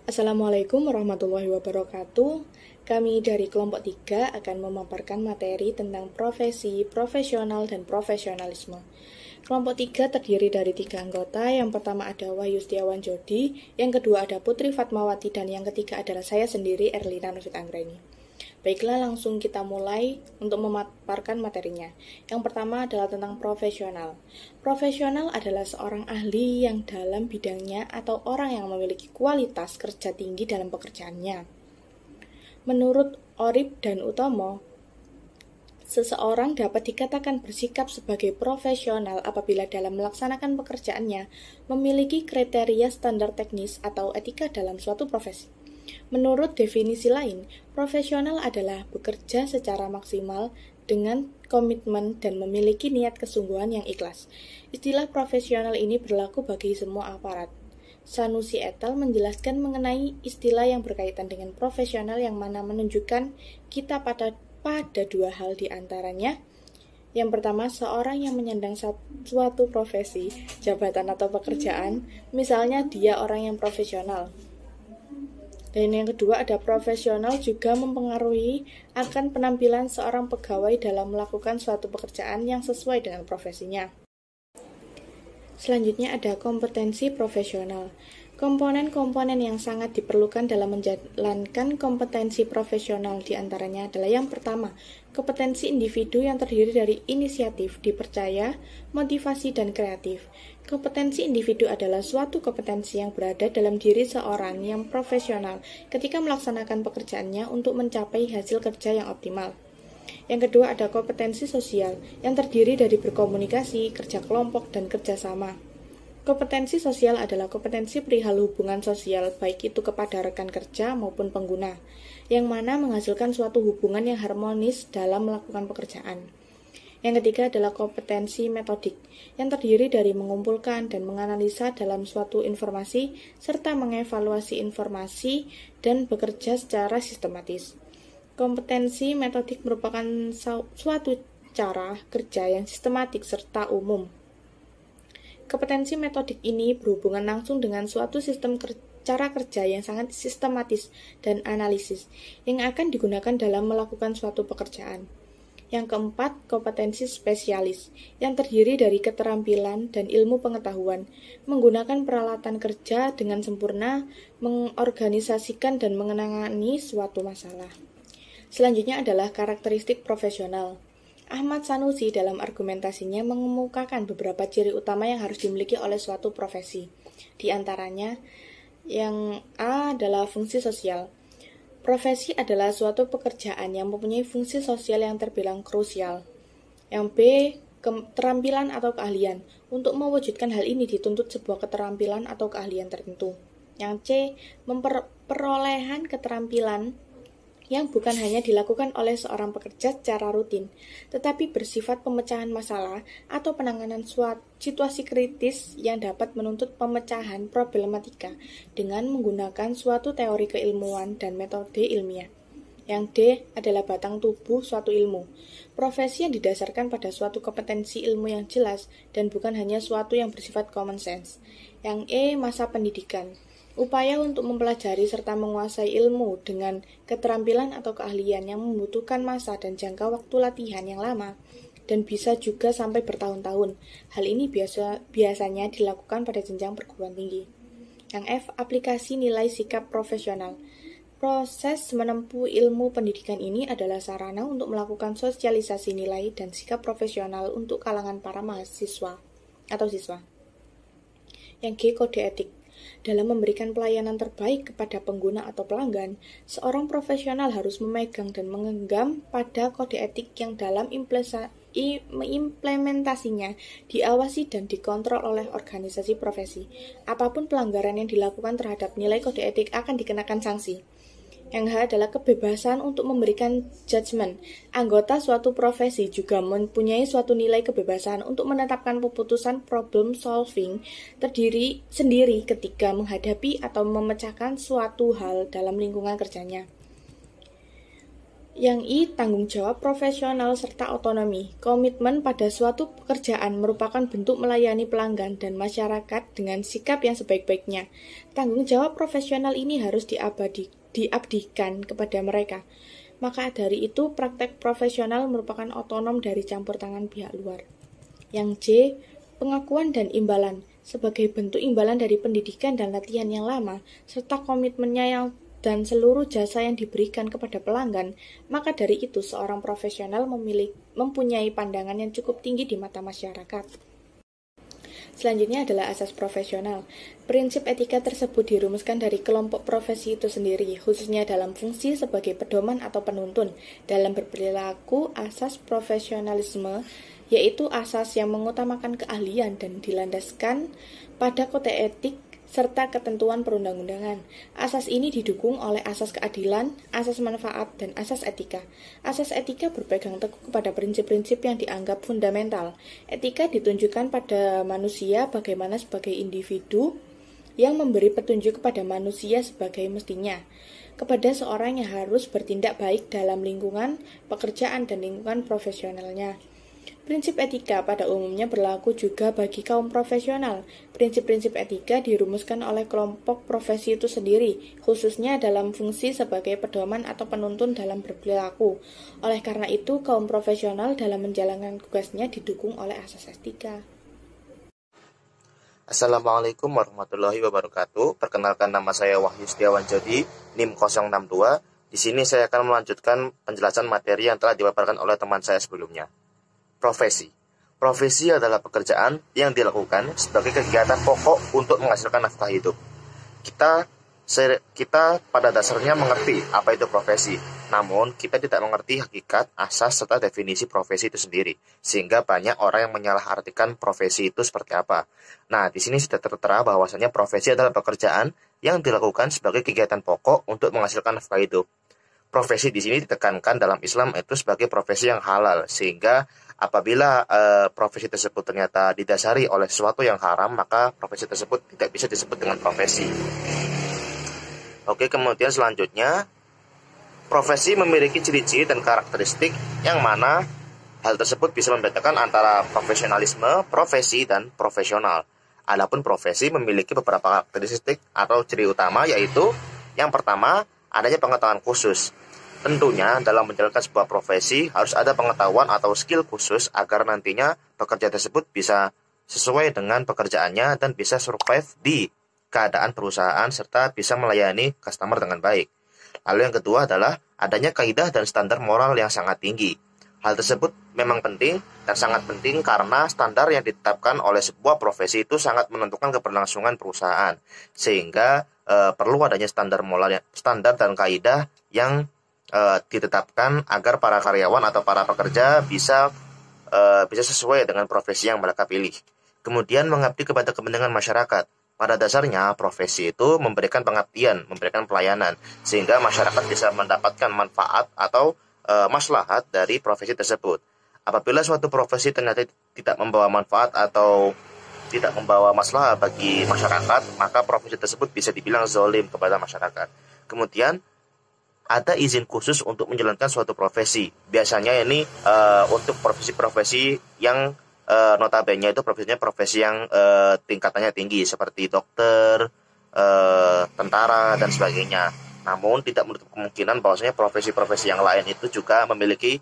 Assalamualaikum warahmatullahi wabarakatuh. Kami dari kelompok 3 akan memaparkan materi tentang profesi, profesional, dan profesionalisme. Kelompok 3 terdiri dari 3 anggota. Yang pertama ada Wahyu Setiawan Jodi, yang kedua ada Putri Fatmawati, dan yang ketiga adalah saya sendiri, Erlina Nursit Anggreni. Baiklah, langsung kita mulai untuk memaparkan materinya. Yang pertama adalah tentang profesional. Profesional adalah seorang ahli yang dalam bidangnya atau orang yang memiliki kualitas kerja tinggi dalam pekerjaannya. Menurut Orib dan Utomo, seseorang dapat dikatakan bersikap sebagai profesional apabila dalam melaksanakan pekerjaannya memiliki kriteria standar teknis atau etika dalam suatu profesi. Menurut definisi lain, profesional adalah bekerja secara maksimal dengan komitmen dan memiliki niat kesungguhan yang ikhlas. Istilah profesional ini berlaku bagi semua aparat. Sanusi et al. Menjelaskan mengenai istilah yang berkaitan dengan profesional yang mana menunjukkan kita pada dua hal di antaranya. Yang pertama, seorang yang menyandang suatu profesi, jabatan atau pekerjaan, misalnya dia orang yang profesional. Dan yang kedua ada profesional juga mempengaruhi akan penampilan seorang pegawai dalam melakukan suatu pekerjaan yang sesuai dengan profesinya. Selanjutnya ada kompetensi profesional. Komponen-komponen yang sangat diperlukan dalam menjalankan kompetensi profesional diantaranya adalah yang pertama, kompetensi individu yang terdiri dari inisiatif, dipercaya, motivasi, dan kreatif. Kompetensi individu adalah suatu kompetensi yang berada dalam diri seorang yang profesional ketika melaksanakan pekerjaannya untuk mencapai hasil kerja yang optimal. Yang kedua ada kompetensi sosial yang terdiri dari berkomunikasi, kerja kelompok, dan kerjasama. Kompetensi sosial adalah kompetensi perihal hubungan sosial, baik itu kepada rekan kerja maupun pengguna, yang mana menghasilkan suatu hubungan yang harmonis dalam melakukan pekerjaan. Yang ketiga adalah kompetensi metodik, yang terdiri dari mengumpulkan dan menganalisa dalam suatu informasi, serta mengevaluasi informasi dan bekerja secara sistematis. Kompetensi metodik merupakan suatu cara kerja yang sistematik serta umum. Kompetensi metodik ini berhubungan langsung dengan suatu sistem cara kerja yang sangat sistematis dan analisis yang akan digunakan dalam melakukan suatu pekerjaan. Yang keempat, kompetensi spesialis yang terdiri dari keterampilan dan ilmu pengetahuan, menggunakan peralatan kerja dengan sempurna, mengorganisasikan dan menangani suatu masalah. Selanjutnya adalah karakteristik profesional. Ahmad Sanusi dalam argumentasinya mengemukakan beberapa ciri utama yang harus dimiliki oleh suatu profesi. Di antaranya, yang A adalah fungsi sosial. Profesi adalah suatu pekerjaan yang mempunyai fungsi sosial yang terbilang krusial. Yang B, keterampilan atau keahlian. Untuk mewujudkan hal ini dituntut sebuah keterampilan atau keahlian tertentu. Yang C, perolehan keterampilan yang bukan hanya dilakukan oleh seorang pekerja secara rutin, tetapi bersifat pemecahan masalah atau penanganan situasi kritis yang dapat menuntut pemecahan problematika dengan menggunakan suatu teori keilmuan dan metode ilmiah. Yang D adalah batang tubuh suatu ilmu, profesi yang didasarkan pada suatu kompetensi ilmu yang jelas dan bukan hanya suatu yang bersifat common sense. Yang E, masa pendidikan, upaya untuk mempelajari serta menguasai ilmu dengan keterampilan atau keahlian yang membutuhkan masa dan jangka waktu latihan yang lama dan bisa juga sampai bertahun-tahun. Hal ini biasanya dilakukan pada jenjang perguruan tinggi. Yang F, aplikasi nilai sikap profesional. Proses menempuh ilmu pendidikan ini adalah sarana untuk melakukan sosialisasi nilai dan sikap profesional untuk kalangan para mahasiswa atau siswa. Yang G, kode etik. Dalam memberikan pelayanan terbaik kepada pengguna atau pelanggan, seorang profesional harus memegang dan menggenggam pada kode etik yang dalam implementasinya diawasi dan dikontrol oleh organisasi profesi. Apapun pelanggaran yang dilakukan terhadap nilai kode etik akan dikenakan sanksi. Yang H adalah kebebasan untuk memberikan judgement. Anggota suatu profesi juga mempunyai suatu nilai kebebasan untuk menetapkan keputusan problem solving sendiri ketika menghadapi atau memecahkan suatu hal dalam lingkungan kerjanya. Yang I, tanggung jawab profesional serta otonomi. Komitmen pada suatu pekerjaan merupakan bentuk melayani pelanggan dan masyarakat dengan sikap yang sebaik-baiknya. Tanggung jawab profesional ini harus diabdikan kepada mereka. Maka dari itu, praktek profesional merupakan otonom dari campur tangan pihak luar. Yang J, pengakuan dan imbalan. Sebagai bentuk imbalan dari pendidikan dan latihan yang lama, serta komitmennya dan seluruh jasa yang diberikan kepada pelanggan, maka dari itu seorang profesional mempunyai pandangan yang cukup tinggi di mata masyarakat. Selanjutnya adalah asas profesional. Prinsip etika tersebut dirumuskan dari kelompok profesi itu sendiri, khususnya dalam fungsi sebagai pedoman atau penuntun. Dalam berperilaku, asas profesionalisme yaitu asas yang mengutamakan keahlian dan dilandaskan pada kode etik serta ketentuan perundang-undangan. Asas ini didukung oleh asas keadilan, asas manfaat, dan asas etika. Asas etika berpegang teguh kepada prinsip-prinsip yang dianggap fundamental. Etika ditunjukkan pada manusia bagaimana sebagai individu yang memberi petunjuk kepada manusia sebagai mestinya, kepada seorang yang harus bertindak baik dalam lingkungan pekerjaan dan lingkungan profesionalnya. Prinsip etika pada umumnya berlaku juga bagi kaum profesional. Prinsip-prinsip etika dirumuskan oleh kelompok profesi itu sendiri, khususnya dalam fungsi sebagai pedoman atau penuntun dalam berperilaku. Oleh karena itu, kaum profesional dalam menjalankan tugasnya didukung oleh asas etika. Assalamualaikum warahmatullahi wabarakatuh. Perkenalkan, nama saya Wahyu Setiawan Jodi, NIM 062. Di sini saya akan melanjutkan penjelasan materi yang telah dipaparkan oleh teman saya sebelumnya. Profesi. Profesi adalah pekerjaan yang dilakukan sebagai kegiatan pokok untuk menghasilkan nafkah hidup. Kita pada dasarnya mengerti apa itu profesi, namun kita tidak mengerti hakikat, asas, serta definisi profesi itu sendiri, sehingga banyak orang yang menyalahartikan profesi itu seperti apa. Nah, di sini sudah tertera bahwasanya profesi adalah pekerjaan yang dilakukan sebagai kegiatan pokok untuk menghasilkan nafkah hidup. Profesi di sini ditekankan dalam Islam itu sebagai profesi yang halal, sehingga apabila profesi tersebut ternyata didasari oleh sesuatu yang haram, maka profesi tersebut tidak bisa disebut dengan profesi. Oke, kemudian selanjutnya, profesi memiliki ciri-ciri dan karakteristik yang mana hal tersebut bisa membedakan antara profesionalisme, profesi, dan profesional. Adapun profesi memiliki beberapa karakteristik atau ciri utama, yaitu yang pertama, adanya pengetahuan khusus. Tentunya dalam menjalankan sebuah profesi harus ada pengetahuan atau skill khusus agar nantinya pekerja tersebut bisa sesuai dengan pekerjaannya dan bisa survive di keadaan perusahaan serta bisa melayani customer dengan baik. Lalu yang kedua adalah adanya kaidah dan standar moral yang sangat tinggi. Hal tersebut memang penting dan sangat penting karena standar yang ditetapkan oleh sebuah profesi itu sangat menentukan keberlangsungan perusahaan, sehingga perlu adanya standar moral, standar dan kaidah yang ditetapkan agar para karyawan atau para pekerja bisa sesuai dengan profesi yang mereka pilih. Kemudian mengabdi kepada kepentingan masyarakat. Pada dasarnya profesi itu memberikan pengabdian, memberikan pelayanan, sehingga masyarakat bisa mendapatkan manfaat atau maslahat dari profesi tersebut. Apabila suatu profesi ternyata tidak membawa manfaat atau tidak membawa maslahat bagi masyarakat, maka profesi tersebut bisa dibilang zalim kepada masyarakat. Kemudian ada izin khusus untuk menjalankan suatu profesi. Biasanya ini untuk profesi-profesi yang notabene itu profesinya profesi yang tingkatannya tinggi seperti dokter, tentara, dan sebagainya. Namun tidak menutup kemungkinan bahwasanya profesi-profesi yang lain itu juga memiliki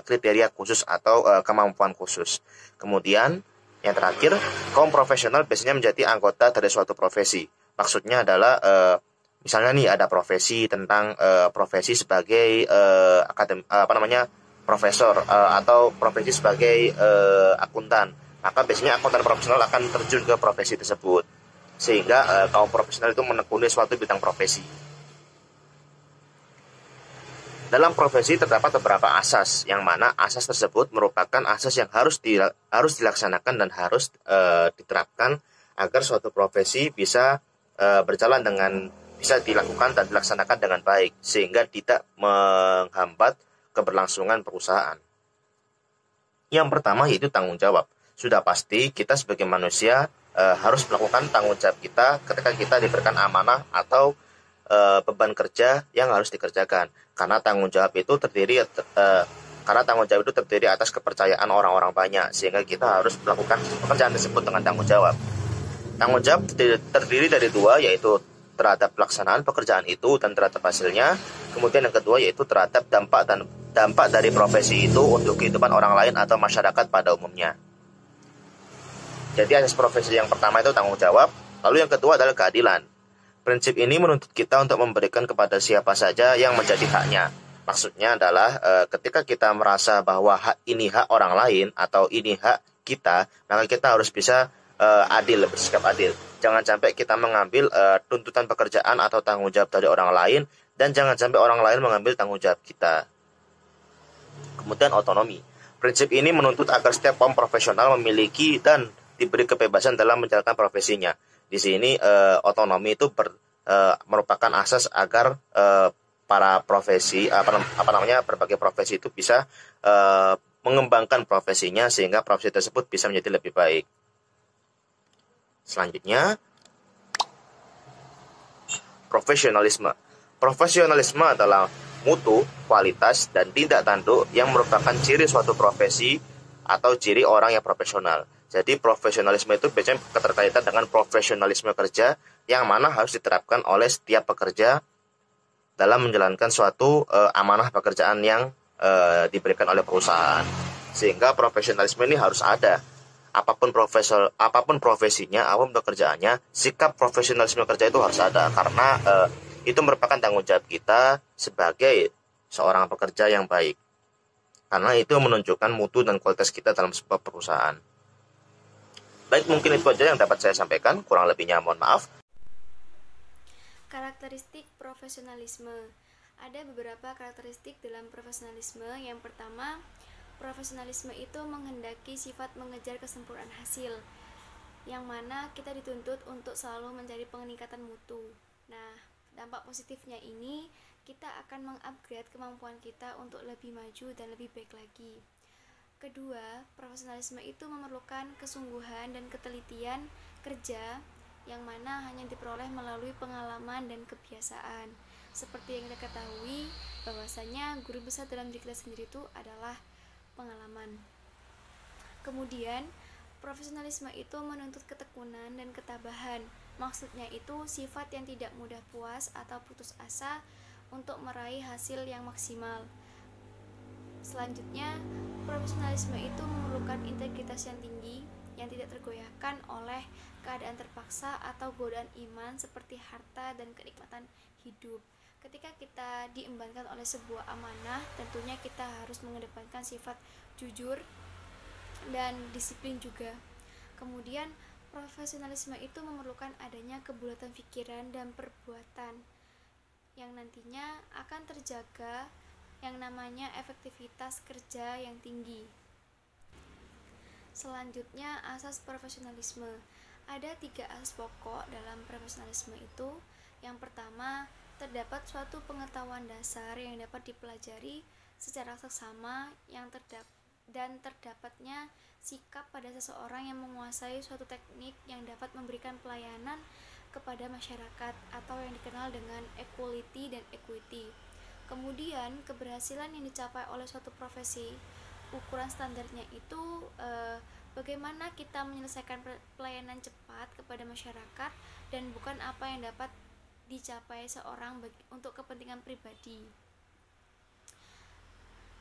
kriteria khusus atau kemampuan khusus. Kemudian yang terakhir, kaum profesional biasanya menjadi anggota dari suatu profesi. Maksudnya adalah misalnya nih ada profesi tentang profesi sebagai profesor atau profesi sebagai akuntan. Maka biasanya akuntan profesional akan terjun ke profesi tersebut. Sehingga kaum profesional itu menekuni suatu bidang profesi. Dalam profesi terdapat beberapa asas, yang mana asas tersebut merupakan asas yang harus dilaksanakan dan harus diterapkan agar suatu profesi bisa berjalan bisa dilakukan dan dilaksanakan dengan baik, sehingga tidak menghambat keberlangsungan perusahaan. Yang pertama yaitu tanggung jawab. Sudah pasti kita sebagai manusia harus melakukan tanggung jawab kita ketika kita diberikan amanah atau beban kerja yang harus dikerjakan. Karena tanggung jawab itu terdiri atas kepercayaan orang-orang banyak, sehingga kita harus melakukan pekerjaan tersebut dengan tanggung jawab. Tanggung jawab terdiri dari dua, yaitu terhadap pelaksanaan pekerjaan itu dan terhadap hasilnya. Kemudian yang kedua yaitu terhadap dampak dari profesi itu untuk kehidupan orang lain atau masyarakat pada umumnya. Jadi asas profesi yang pertama itu tanggung jawab, lalu yang kedua adalah keadilan. Prinsip ini menuntut kita untuk memberikan kepada siapa saja yang menjadi haknya. Maksudnya adalah ketika kita merasa bahwa hak ini hak orang lain atau ini hak kita, maka kita harus bisa adil, bersikap adil. Jangan sampai kita mengambil tuntutan pekerjaan atau tanggung jawab dari orang lain, dan jangan sampai orang lain mengambil tanggung jawab kita. Kemudian otonomi. Prinsip ini menuntut agar setiap kaum profesional memiliki dan diberi kebebasan dalam menjalankan profesinya. Di sini otonomi itu merupakan asas agar para profesi berbagai profesi itu bisa mengembangkan profesinya sehingga profesi tersebut bisa menjadi lebih baik. Selanjutnya, profesionalisme. Profesionalisme adalah mutu, kualitas, dan tindak tanduk yang merupakan ciri suatu profesi atau ciri orang yang profesional. Jadi profesionalisme itu biasanya keterkaitan dengan profesionalisme kerja yang mana harus diterapkan oleh setiap pekerja dalam menjalankan suatu amanah pekerjaan yang diberikan oleh perusahaan. Sehingga profesionalisme ini harus ada. Apapun profesinya, apapun pekerjaannya, sikap profesionalisme kerja itu harus ada karena itu merupakan tanggung jawab kita sebagai seorang pekerja yang baik. Karena itu menunjukkan mutu dan kualitas kita dalam sebuah perusahaan. Baik, mungkin itu aja yang dapat saya sampaikan. Kurang lebihnya mohon maaf. Karakteristik profesionalisme. Ada beberapa karakteristik dalam profesionalisme. Yang pertama, profesionalisme itu menghendaki sifat mengejar kesempurnaan hasil, yang mana kita dituntut untuk selalu mencari peningkatan mutu. Nah, dampak positifnya ini kita akan mengupgrade kemampuan kita untuk lebih maju dan lebih baik lagi. Kedua, profesionalisme itu memerlukan kesungguhan dan ketelitian kerja yang mana hanya diperoleh melalui pengalaman dan kebiasaan. Seperti yang kita ketahui bahwasanya guru besar dalam diri kita sendiri itu adalah pengalaman. Kemudian, profesionalisme itu menuntut ketekunan dan ketabahan. Maksudnya itu sifat yang tidak mudah puas atau putus asa untuk meraih hasil yang maksimal. Selanjutnya, profesionalisme itu memerlukan integritas yang tinggi yang tidak tergoyahkan oleh keadaan terpaksa atau godaan iman seperti harta dan kenikmatan hidup. Ketika kita diembankan oleh sebuah amanah, tentunya kita harus mengedepankan sifat jujur dan disiplin juga. Kemudian, profesionalisme itu memerlukan adanya kebulatan pikiran dan perbuatan yang nantinya akan terjaga yang namanya efektivitas kerja yang tinggi. Selanjutnya, asas profesionalisme. Ada 3 asas pokok dalam profesionalisme itu. Yang pertama, terdapat suatu pengetahuan dasar yang dapat dipelajari secara seksama dan terdapatnya sikap pada seseorang yang menguasai suatu teknik yang dapat memberikan pelayanan kepada masyarakat atau yang dikenal dengan equality dan equity. Kemudian, keberhasilan yang dicapai oleh suatu profesi, ukuran standarnya itu bagaimana kita menyelesaikan pelayanan cepat kepada masyarakat dan bukan apa yang dapat dicapai seorang untuk kepentingan pribadi.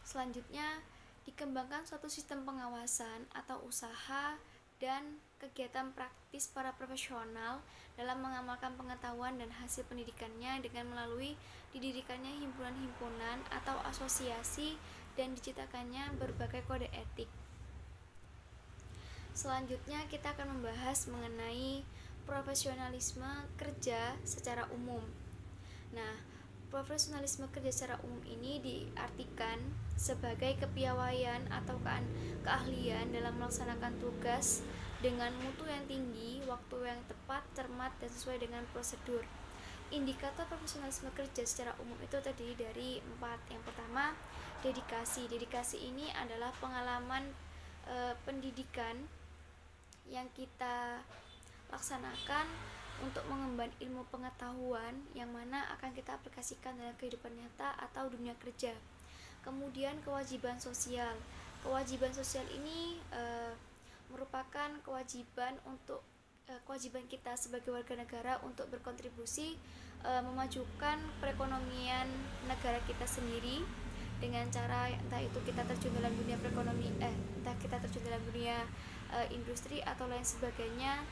Selanjutnya, dikembangkan suatu sistem pengawasan atau usaha dan kegiatan praktis para profesional dalam mengamalkan pengetahuan dan hasil pendidikannya dengan melalui didirikannya himpunan-himpunan atau asosiasi dan diciptakannya berbagai kode etik. Selanjutnya kita akan membahas mengenai profesionalisme kerja secara umum. Nah, profesionalisme kerja secara umum ini diartikan sebagai kepiawaian atau keahlian dalam melaksanakan tugas dengan mutu yang tinggi, waktu yang tepat, cermat, dan sesuai dengan prosedur. Indikator profesionalisme kerja secara umum itu terdiri dari 4. Yang pertama, dedikasi. Dedikasi ini adalah pengalaman pendidikan yang kita laksanakan untuk mengemban ilmu pengetahuan yang mana akan kita aplikasikan dalam kehidupan nyata atau dunia kerja. Kemudian kewajiban sosial. Kewajiban sosial ini merupakan kewajiban kita sebagai warga negara untuk berkontribusi memajukan perekonomian negara kita sendiri dengan cara entah itu kita terjun dalam dunia industri atau lain sebagainya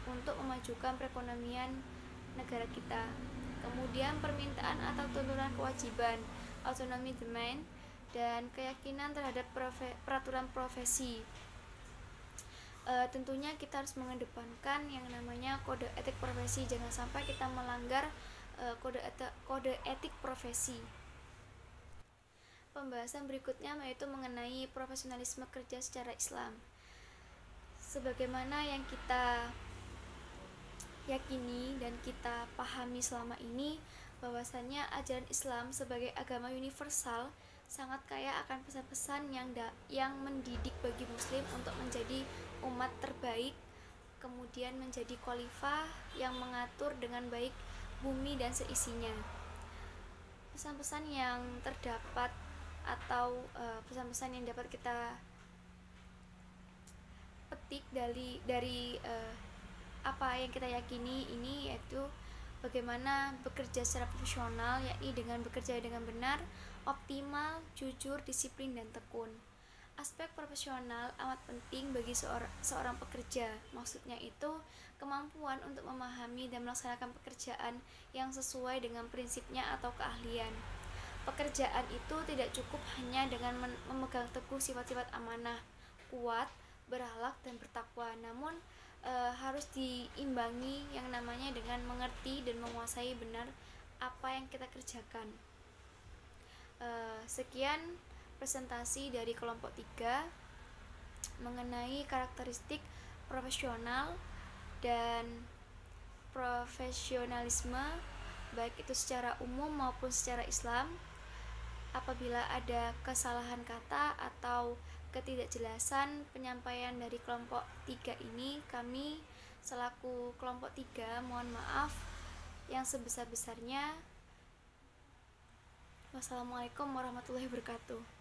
untuk memajukan perekonomian negara kita. Kemudian permintaan atau tuntutan kewajiban, autonomy demand, dan keyakinan terhadap peraturan profesi. Tentunya kita harus mengedepankan yang namanya kode etik profesi, jangan sampai kita melanggar kode etik profesi. Pembahasan berikutnya yaitu mengenai profesionalisme kerja secara Islam. Sebagaimana yang kita yakini dan kita pahami selama ini, bahwasannya ajaran Islam sebagai agama universal sangat kaya akan pesan-pesan yang mendidik bagi muslim untuk menjadi umat terbaik, kemudian menjadi khalifah yang mengatur dengan baik bumi dan seisinya. Pesan-pesan yang terdapat atau pesan-pesan yang dapat kita petik dari apa yang kita yakini ini, yaitu bagaimana bekerja secara profesional, yakni dengan bekerja dengan benar, optimal, jujur, disiplin, dan tekun. Aspek profesional amat penting bagi seorang pekerja. Maksudnya itu kemampuan untuk memahami dan melaksanakan pekerjaan yang sesuai dengan prinsipnya atau keahlian. Pekerjaan itu tidak cukup hanya dengan memegang teguh sifat-sifat amanah, kuat, berakhlak, dan bertakwa, namun harus diimbangi yang namanya dengan mengerti dan menguasai benar apa yang kita kerjakan. Sekian presentasi dari kelompok 3 mengenai karakteristik profesional dan profesionalisme, baik itu secara umum maupun secara Islam. Apabila ada kesalahan kata atau ketidakjelasan penyampaian dari kelompok 3 ini, kami selaku kelompok 3 mohon maaf yang sebesar-besarnya. Wassalamualaikum warahmatullahi wabarakatuh.